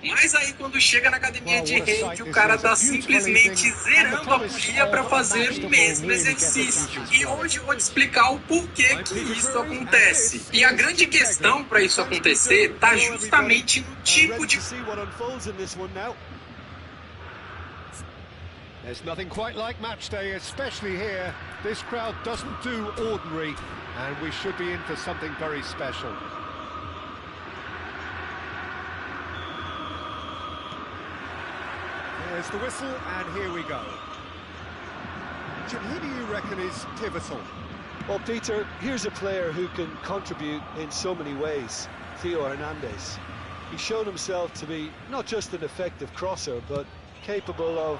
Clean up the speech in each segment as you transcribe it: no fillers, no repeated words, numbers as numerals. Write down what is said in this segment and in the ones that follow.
Mas aí quando chega na academia de rede, o cara tá simplesmente zerando a polia para fazer o mesmo exercício. E hoje eu vou te explicar o porquê que isso acontece. E a grande questão para isso acontecer tá justamente no tipo de... There's nothing quite like match day, especially here. This crowd doesn't do ordinary, and we should be in for something very special. There's the whistle, and here we go. Jim, who do you reckon is pivotal? Well, Peter, here's a player who can contribute in so many ways, Theo Hernandez. He's shown himself to be not just an effective crosser, but capable of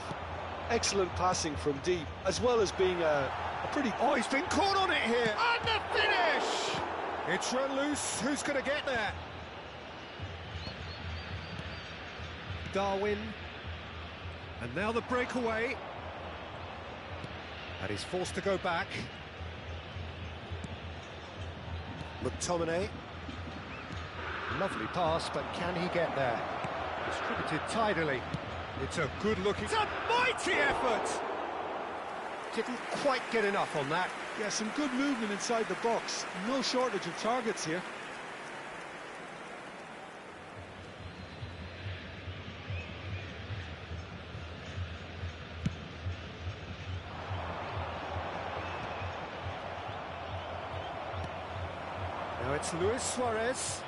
excellent passing from deep, as well as being a pretty... Oh, he's been caught on it here! And the finish! It's run loose, who's going to get there? Darwin. And now the breakaway. And he's forced to go back. McTominay. Lovely pass, but can he get there? Distributed tidily. It's a good looking... It's a mighty effort! Didn't quite get enough on that. Yeah, some good movement inside the box. No shortage of targets here. Now it's Luis Suarez.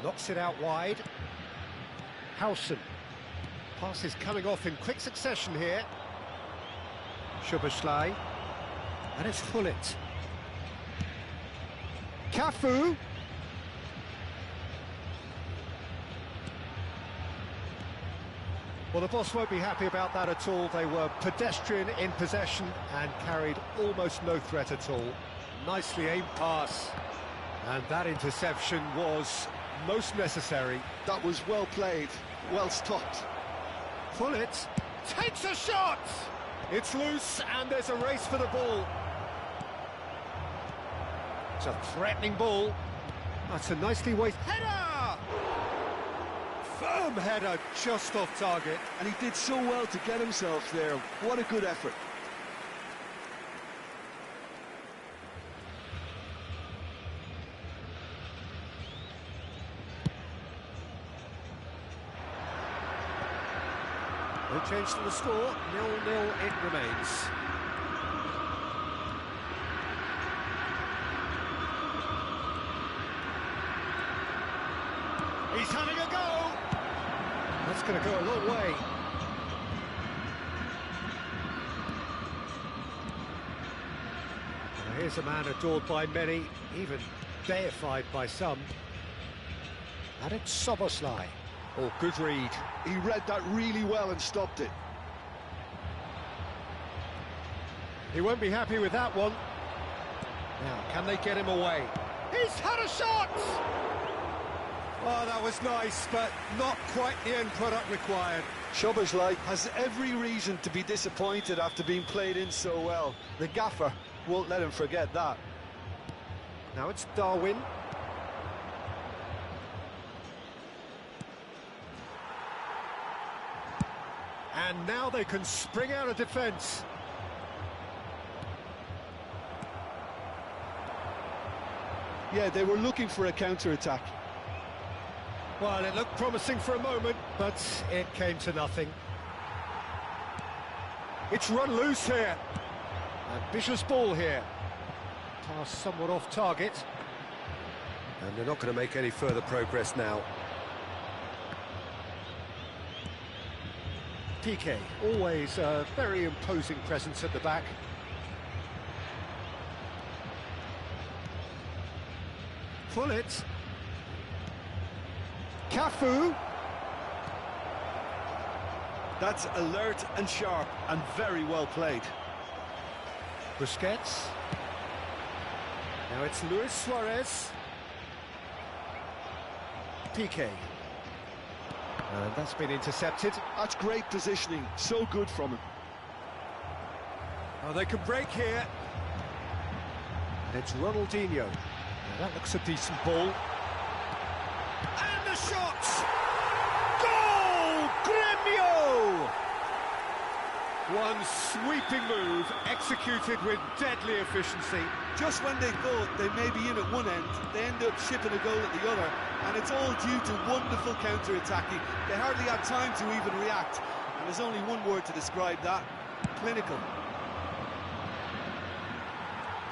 Knocks it out wide. Howson. Pass is coming off in quick succession here. Szoboszlai. And it's Hullet. Cafu. Well, the boss won't be happy about that at all. They were pedestrian in possession and carried almost no threat at all. Nicely aimed pass. And that interception was most necessary. That was well played, well stopped. Hullet takes a shot! It's loose and there's a race for the ball. It's a threatening ball. That's a nicely weighted header! Firm header just off target. And he did so well to get himself there. What a good effort. No change to the score, 0-0 it remains. He's having a go! That's going to go a long way. Now here's a man adored by many, even deified by some. And it's Szoboszlai. Oh, good read. He read that really well and stopped it. He won't be happy with that one. Now, can they get him away? He's had a shot! Oh, that was nice, but not quite the end product required. Szoboszlai has every reason to be disappointed after being played in so well. The gaffer won't let him forget that. Now it's Darwin. And now they can spring out of defence. Yeah, they were looking for a counter-attack. Well, it looked promising for a moment, but it came to nothing. It's run loose here. Ambitious ball here. Pass somewhat off target. And they're not going to make any further progress now. PK, always a very imposing presence at the back. Hullet. Cafu. That's alert and sharp and very well played. Busquets. Now it's Luis Suarez. PK. And that's been intercepted. That's great positioning, so good from him. Oh, they can break here. And it's Ronaldinho. Now that looks a decent ball. And the shot! Goal! Grêmio! One sweeping move, executed with deadly efficiency. Just when they thought they may be in at one end, they end up shipping a goal at the other, and it's all due to wonderful counter-attacking. They hardly had time to even react, and there's only one word to describe that: clinical.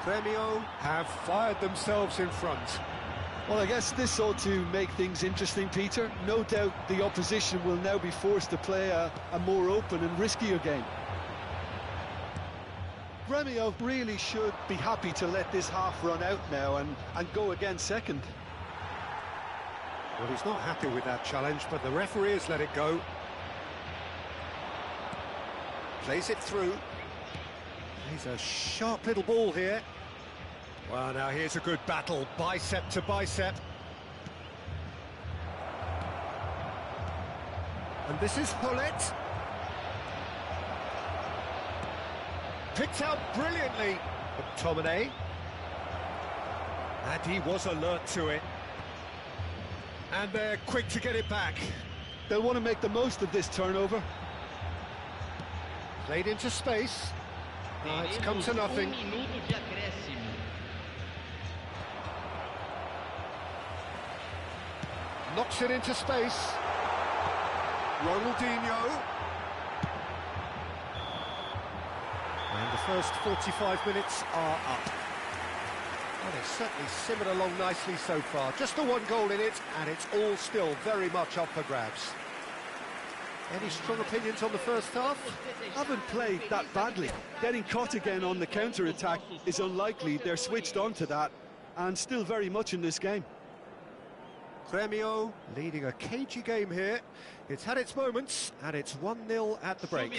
Grêmio have fired themselves in front. Well, I guess this ought to make things interesting, Peter. No doubt the opposition will now be forced to play a more open and riskier game. Grêmio really should be happy to let this half run out now and go again second. Well, he's not happy with that challenge, but the referee has let it go. Plays it through. He's a sharp little ball here. Well, now here's a good battle, bicep to bicep. And this is Hullet. Picked out brilliantly. McTominay. And he was alert to it. And they're quick to get it back. They'll want to make the most of this turnover. Played into space. It's come to nothing. Knocks it into space. Ronaldinho. And the first 45 minutes are up. Well, it's certainly simmered along nicely so far. Just the one goal in it, and it's all still very much up for grabs. Any strong opinions on the first half? Haven't played that badly. Getting caught again on the counter-attack is unlikely. They're switched on to that, and still very much in this game. Grêmio leading a cagey game here. It's had its moments, and it's 1-0 at the break.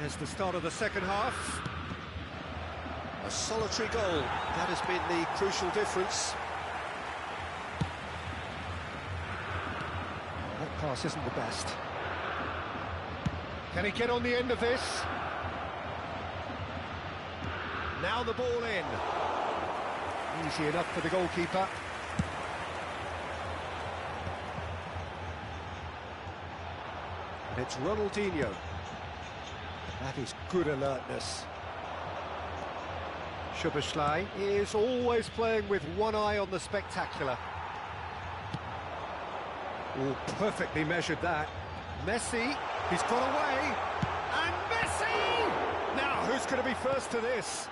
There's the start of the second half. A solitary goal. That has been the crucial difference. That pass isn't the best. Can he get on the end of this? Now the ball in. Easy enough for the goalkeeper. And it's Ronaldinho. That is good alertness. Szoboszlai is always playing with one eye on the spectacular. Oh, perfectly measured that. Messi, he's got away. And Messi! Now, who's going to be first to this?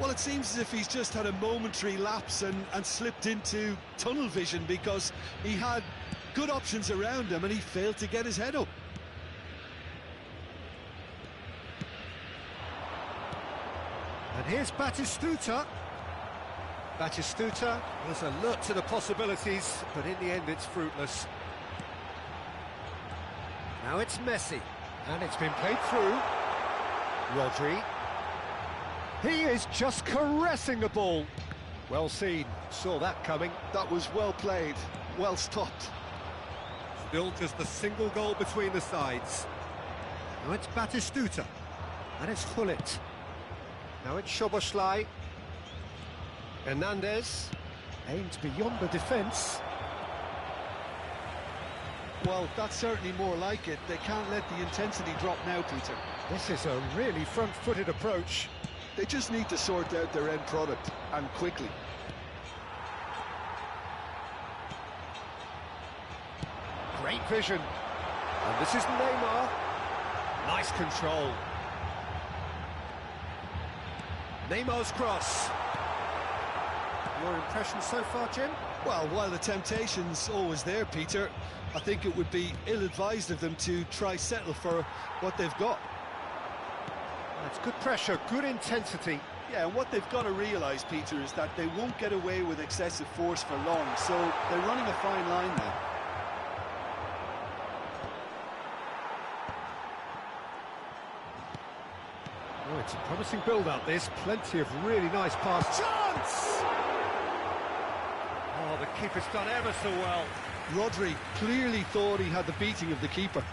Well, it seems as if he's just had a momentary lapse and slipped into tunnel vision, because he had good options around him and he failed to get his head up. And here's Batistuta. Batistuta was alert to the possibilities, but in the end it's fruitless. Now it's Messi, and it's been played through. Rodri. He is just caressing the ball. Well seen, saw that coming. That was well played, well stopped. Still just a single goal between the sides. Now it's Batistuta, and it's Hullet. Now it's Szoboszlai. Hernandez aimed beyond the defence. Well, that's certainly more like it. They can't let the intensity drop now, Peter. This is a really front-footed approach. They just need to sort out their end product, and quickly. Great vision. And this is Neymar. Nice control. Neymar's cross. Your impression so far, Jim? Well, while the temptation's always there, Peter, I think it would be ill-advised of them to try settle for what they've got. That's good pressure, good intensity. Yeah, and what they've got to realise, Peter, is that they won't get away with excessive force for long, so they're running a fine line now. Oh, it's a promising build-up, this. Plenty of really nice pass. Chance! Oh, the keeper's done ever so well. Rodri clearly thought he had the beating of the keeper.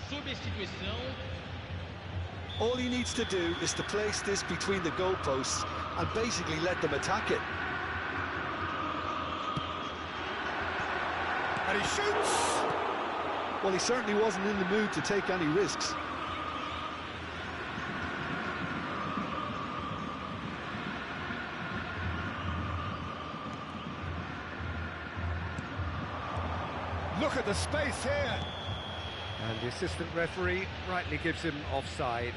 Substituição. All he needs to do is to place this between the goalposts and basically let them attack it. And he shoots! Well, he certainly wasn't in the mood to take any risks. Look at the space here! And the assistant referee rightly gives him offside.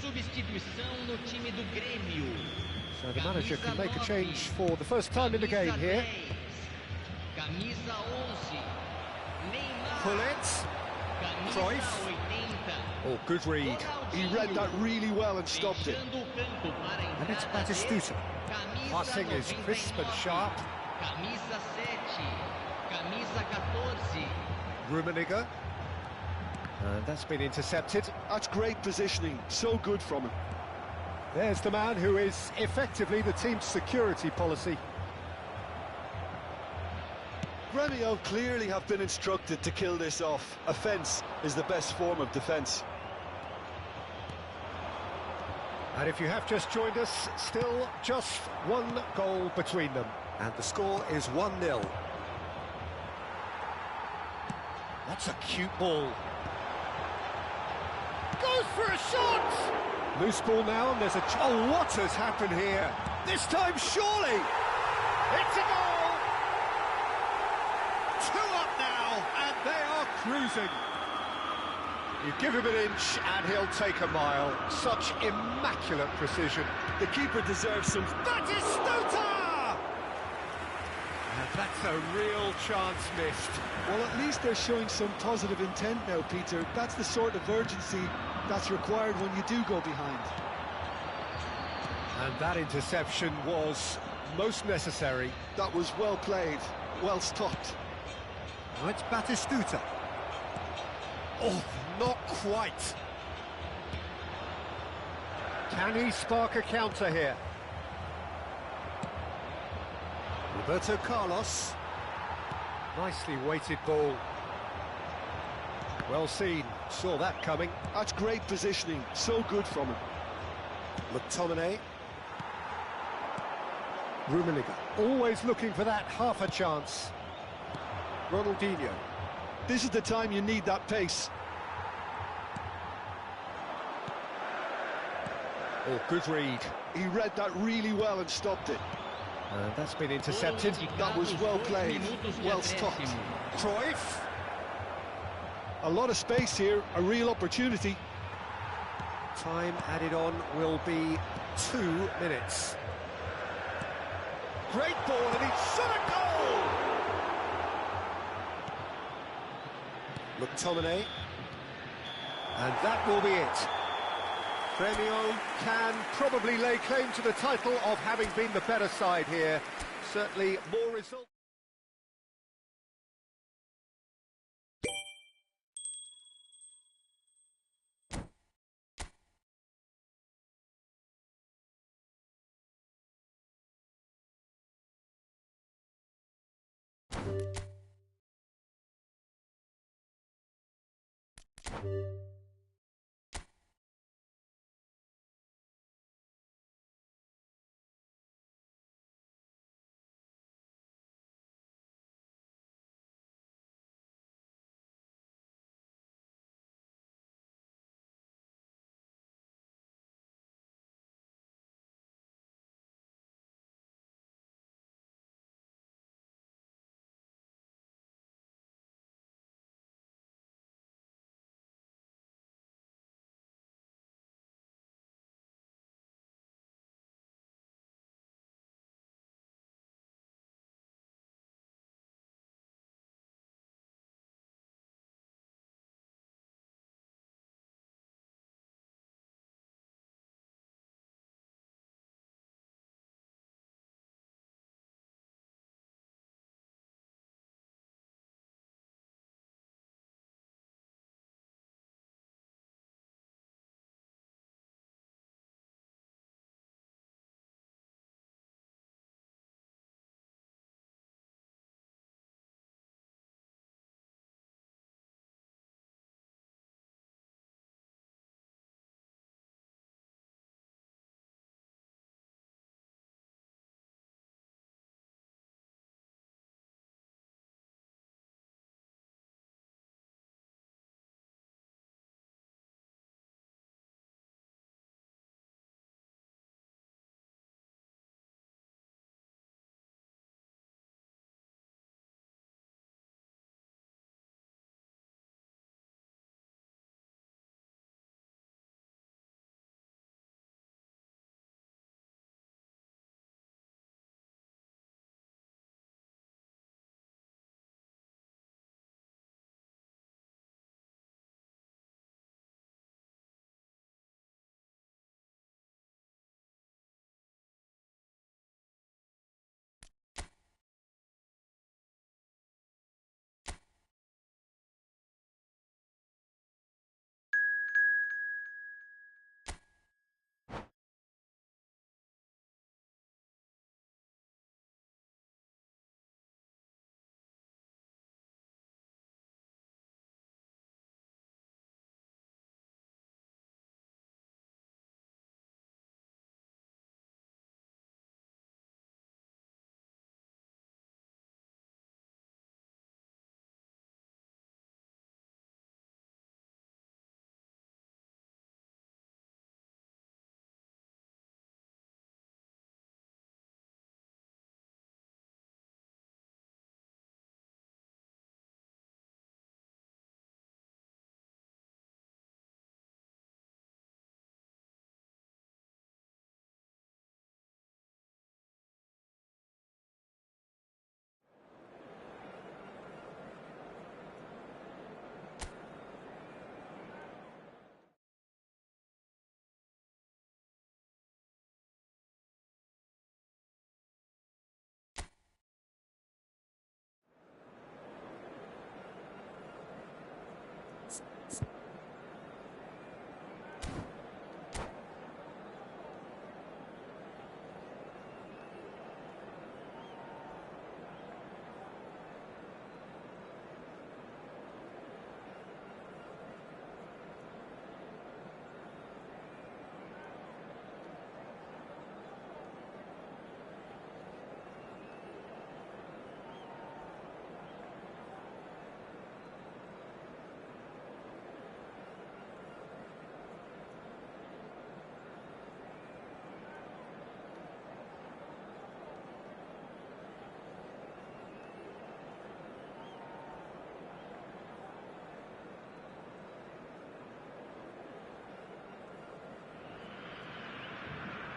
Substituição no time do Grêmio. So the manager can make a change for the first time in the game here. Camisa 11. Neymar. Pull it. Camisa Cruyff. 80. Oh, good read. He read that really well and stopped it. Deixando o campo para a And it's entrada de Batistuta. Camisa Passing is crisp and 99. sharp. Camisa 7. Camisa 14. Rummenigge. And that's been intercepted. That's great positioning, so good from him. There's the man who is effectively the team's security policy. Grêmio clearly have been instructed to kill this off. Offence is the best form of defence. And if you have just joined us, still just one goal between them. And the score is 1-0. That's a cute ball. Goes for a shot! Loose ball now, and there's a... Oh, what has happened here? This time, surely! It's a goal! 2 up now, and they are cruising. You give him an inch, and he'll take a mile. Such immaculate precision. The keeper deserves some... Batistuta! And that's a real chance missed. Well, at least they're showing some positive intent now, Peter. That's the sort of urgency that's required when you do go behind. And that interception was most necessary. That was well played, well stopped. Now it's Batistuta. Oh, not quite. Can he spark a counter here? Roberto Carlos. Nicely weighted ball. Well seen, saw that coming. That's great positioning, so good from him. McTominay. Rummenigge, always looking for that half a chance. Ronaldinho. This is the time you need that pace. Oh, good read. He read that really well and stopped it. And that's been intercepted. That was well played, well stopped. Cruyff. A lot of space here, a real opportunity. Time added on will be 2 minutes. Great ball, and he shot a goal! McTominay. And that will be it. Grêmio can probably lay claim to the title of having been the better side here. Certainly more results.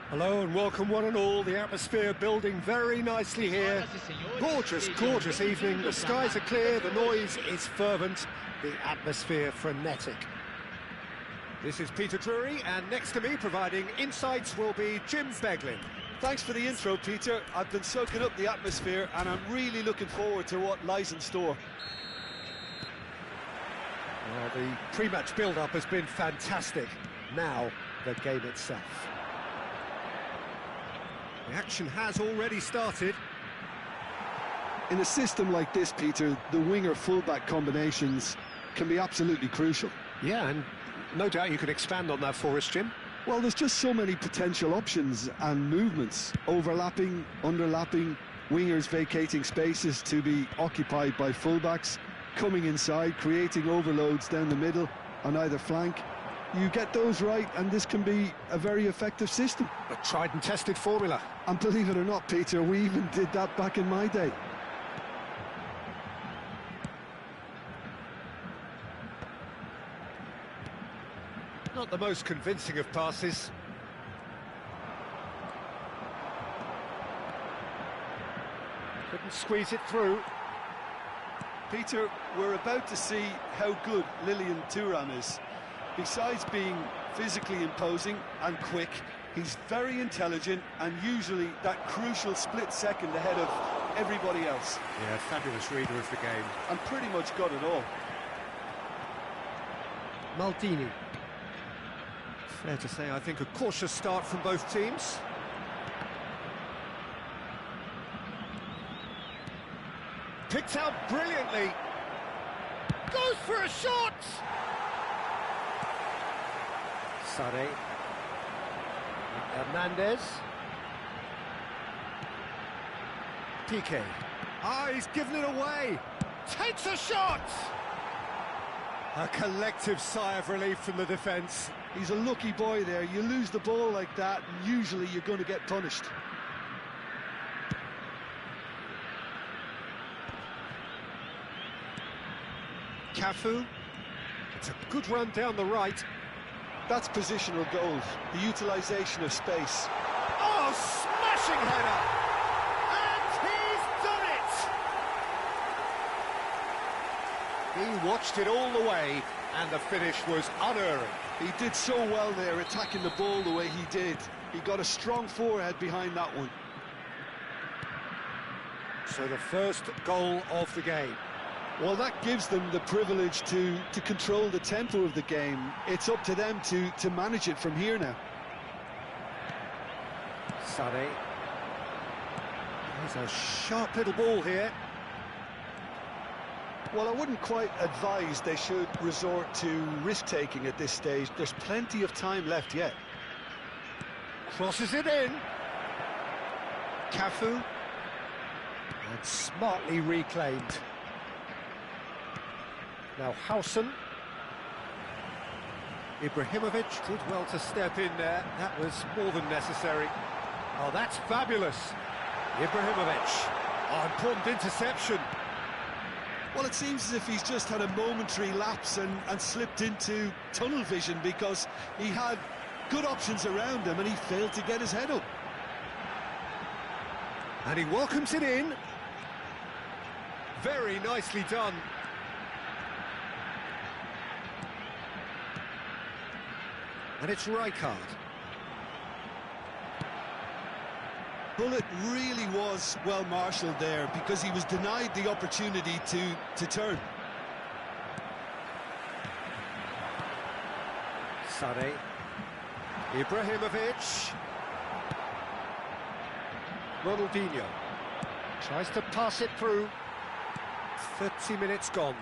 Hello and welcome one and all. The atmosphere building very nicely here. Gorgeous, gorgeous evening. The skies are clear, the noise is fervent, the atmosphere frenetic. This is Peter Drury, and next to me providing insights will be Jim Beglin. Thanks for the intro, Peter. I've been soaking up the atmosphere and I'm really looking forward to what lies in store. Well, the pre-match build-up has been fantastic. Now, the game itself. The action has already started. In a system like this, Peter, the winger-fullback combinations can be absolutely crucial. Yeah, and no doubt you could expand on that for us, Jim. Well, there's just so many potential options and movements. Overlapping, underlapping, wingers vacating spaces to be occupied by fullbacks, coming inside, creating overloads down the middle on either flank. You get those right, and this can be a very effective system. A tried and tested formula. And believe it or not, Peter, we even did that back in my day. Not the most convincing of passes. Couldn't squeeze it through. Peter, we're about to see how good Lilian Thuram is. Besides being physically imposing and quick, he's very intelligent and usually that crucial split second ahead of everybody else. Yeah, fabulous reader of the game. And pretty much got it all. Maldini. Fair to say, I think a cautious start from both teams. Picked out brilliantly. Goes for a shot! Sade. Hernandez. Piqué. Ah, he's given it away. Takes a shot! A collective sigh of relief from the defence. He's a lucky boy there. You lose the ball like that, and usually you're going to get punished. Cafu. It's a good run down the right. That's positional goals, the utilisation of space. Oh, smashing header! And he's done it! He watched it all the way, and the finish was unerring. He did so well there, attacking the ball the way he did. He got a strong forehead behind that one. So the first goal of the game. Well, that gives them the privilege to control the tempo of the game. It's up to them to manage it from here now. Sade. There's a sharp little ball here. Well, I wouldn't quite advise they should resort to risk-taking at this stage. There's plenty of time left yet. Crosses it in. Cafu. And smartly reclaimed. Now Howson. Ibrahimovic did well to step in there. That was more than necessary. Oh, that's fabulous. Ibrahimovic. Oh, important interception. Well, it seems as if he's just had a momentary lapse and slipped into tunnel vision because he had good options around him and he failed to get his head up. And he welcomes it in. Very nicely done. And it's Rijkaard. Bullet really was well marshalled there because he was denied the opportunity to turn. Sané. Ibrahimovic. Ronaldinho. Tries to pass it through. 30 minutes gone.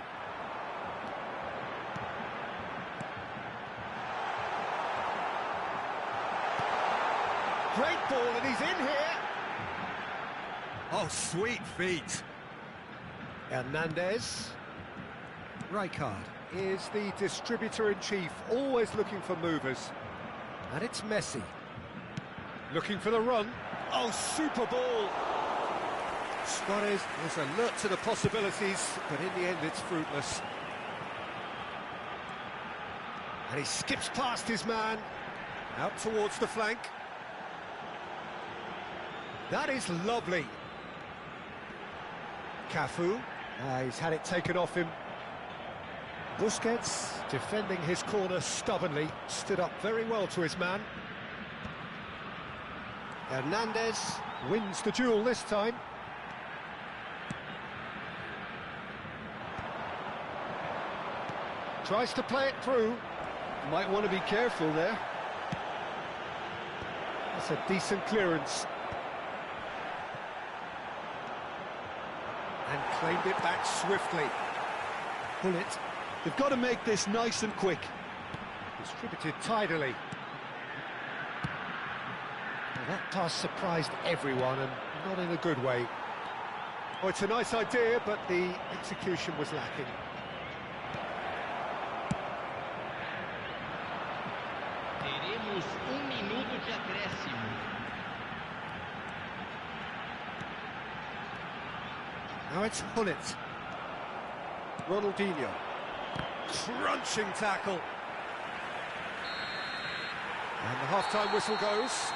Great ball, and he's in here. Oh, sweet feet. Hernandez. Rijkaard is the distributor-in-chief, always looking for movers. And it's Messi. Looking for the run. Oh, super ball. Suarez is alert to the possibilities, but in the end it's fruitless. And he skips past his man, out towards the flank. That is lovely. Cafu, he's had it taken off him. Busquets, defending his corner stubbornly, stood up very well to his man. Hernandez wins the duel this time. Tries to play it through. Might want to be careful there. That's a decent clearance. And claimed it back swiftly. Pull it. They've got to make this nice and quick. Distributed tidily. Well, that pass surprised everyone, and not in a good way. Oh, it's a nice idea, but the execution was lacking. Teremos minuto de acréscimo. Now it's Hullet. Ronaldinho. Crunching tackle. And the half-time whistle goes.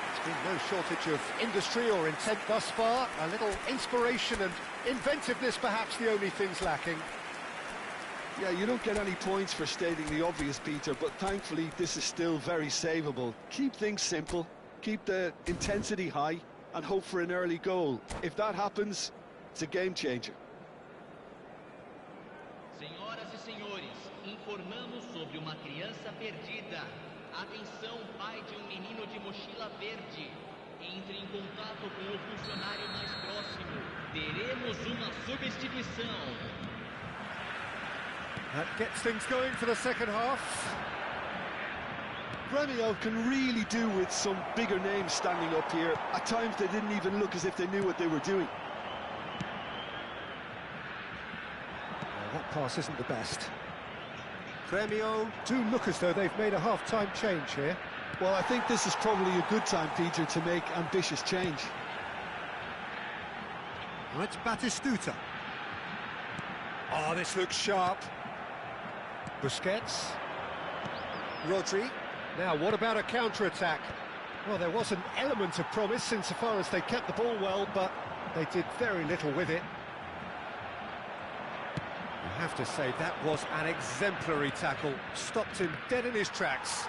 There's been no shortage of industry or intent thus far. A little inspiration and inventiveness, perhaps the only things lacking. Yeah, you don't get any points for stating the obvious, Peter, but thankfully this is still very savable. Keep things simple, keep the intensity high, and hope for an early goal. If that happens, it's a game changer. Senhoras e senhores, informamos sobre uma criança perdida. Atenção, pai de menino de mochila verde. Entre em contato com o funcionário mais próximo. Teremos uma substituição. That gets things going for the second half. Grêmio can really do with some bigger names standing up here. At times they didn't even look as if they knew what they were doing. That pass isn't the best. Grêmio do look as though they've made a half-time change here. Well, I think this is probably a good time, Peter, to make ambitious change. Now it's Batistuta. Oh, this looks sharp. Busquets. Rodri. Now, what about a counter-attack? Well, there was an element of promise insofar as they kept the ball well, but they did very little with it. I have to say, that was an exemplary tackle. Stopped him dead in his tracks.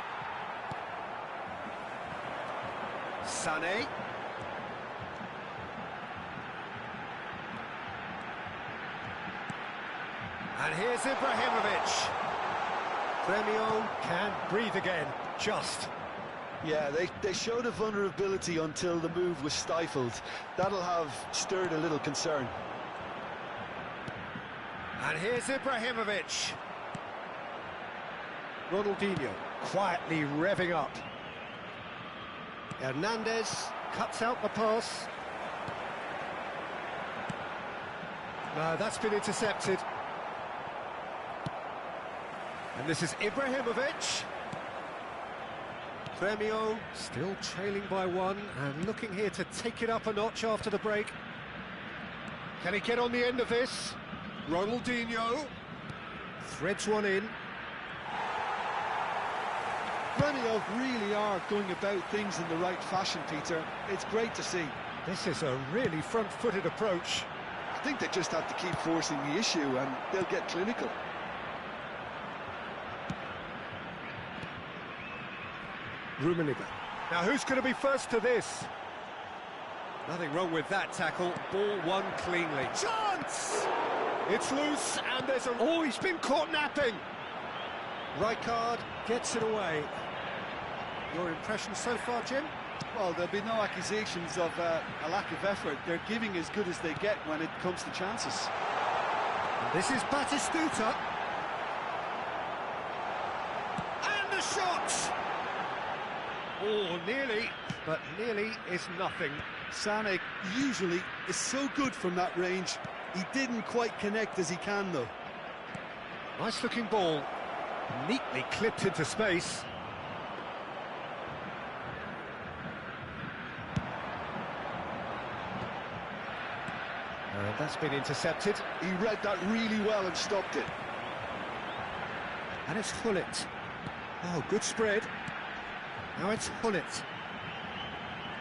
Sané. And here's Ibrahimovic. Grêmio can breathe again, just. Yeah, they showed a vulnerability until the move was stifled. That'll have stirred a little concern. And here's Ibrahimovic. Ronaldinho quietly revving up. Hernandez cuts out the pass. No, that's been intercepted. And this is Ibrahimovic. Grêmio still trailing by one and looking here to take it up a notch after the break. Can he get on the end of this? Ronaldinho threads one in. Grêmio really are going about things in the right fashion, Peter. It's great to see. This is a really front-footed approach. I think they just have to keep forcing the issue and they'll get clinical. Rummenigge. Now who's going to be first to this? Nothing wrong with that tackle. Ball won cleanly. Chance! It's loose and there's a... Oh, he's been caught napping. Rijkaard gets it away. Your impression so far, Jim? Well, there'll be no accusations of a lack of effort. They're giving as good as they get when it comes to chances. And this is Batistuta. And the shot! Oh, nearly, but nearly is nothing. Sané usually is so good from that range. He didn't quite connect as he can, though. Nice-looking ball. Neatly clipped into space. And that's been intercepted. He read that really well and stopped it. And it's Hullet. Oh, good spread. Now it's Hullet.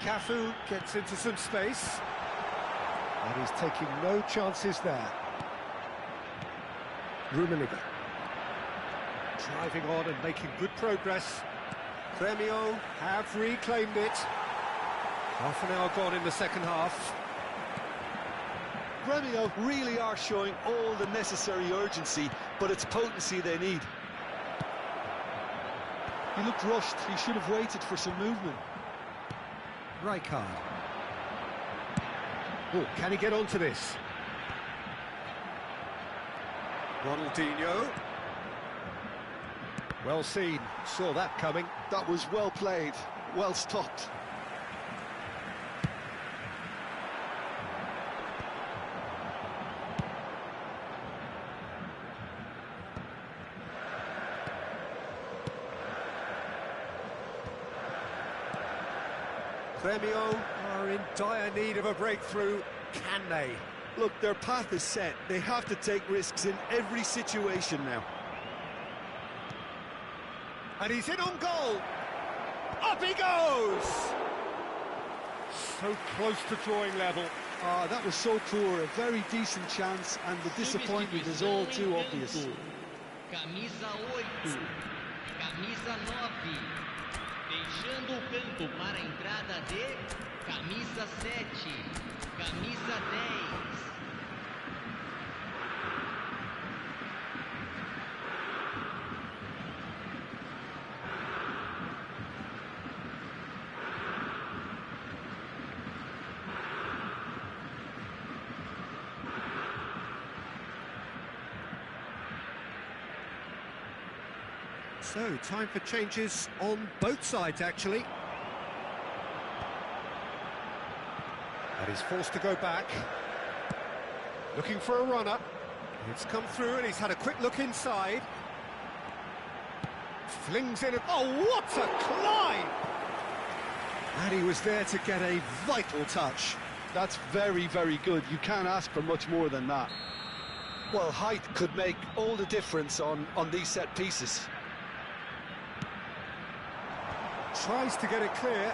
Cafu gets into some space. And he's taking no chances there. Rummenigge. Driving on and making good progress. Grêmio have reclaimed it. Half an hour gone in the second half. Grêmio really are showing all the necessary urgency, but it's potency they need. He looked rushed. He should have waited for some movement. Rijkaard. Oh, can he get onto this? Ronaldinho. Well seen. Saw that coming. That was well played. Well stopped. Grêmio are in dire need of a breakthrough. Can they? Look, their path is set. They have to take risks in every situation now. And he's in on goal. Up he goes! So close to drawing level. Ah, that was so poor. A very decent chance, and the disappointment is all too obvious. Camisa 8, camisa 9, deixando o campo para a entrada de camisa 7, camisa 10. So, time for changes on both sides, actually. And he's forced to go back. Looking for a runner. It's come through and he's had a quick look inside. Flings in. Oh, what a climb! And he was there to get a vital touch. That's very, very good. You can't ask for much more than that. Well, height could make all the difference on these set pieces. Tries to get it clear.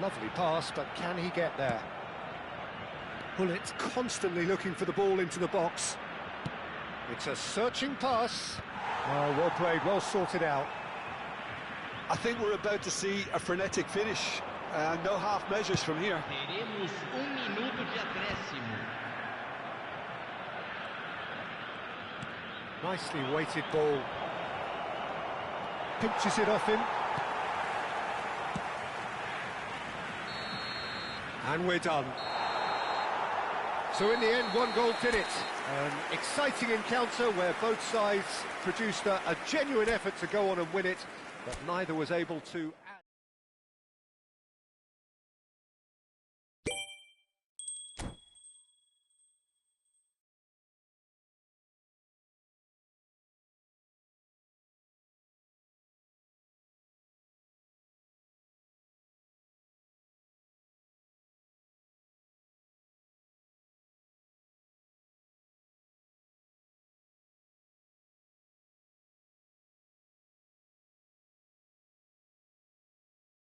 Lovely pass, but can he get there? Hullet constantly looking for the ball into the box. It's a searching pass. Oh, well played, well sorted out. I think we're about to see a frenetic finish. No half measures from here. Teremos minuto de acréscimo. Nicely weighted ball. Pinches it off him. And we're done. So in the end, one goal did it. An exciting encounter where both sides produced a genuine effort to go on and win it, but neither was able to...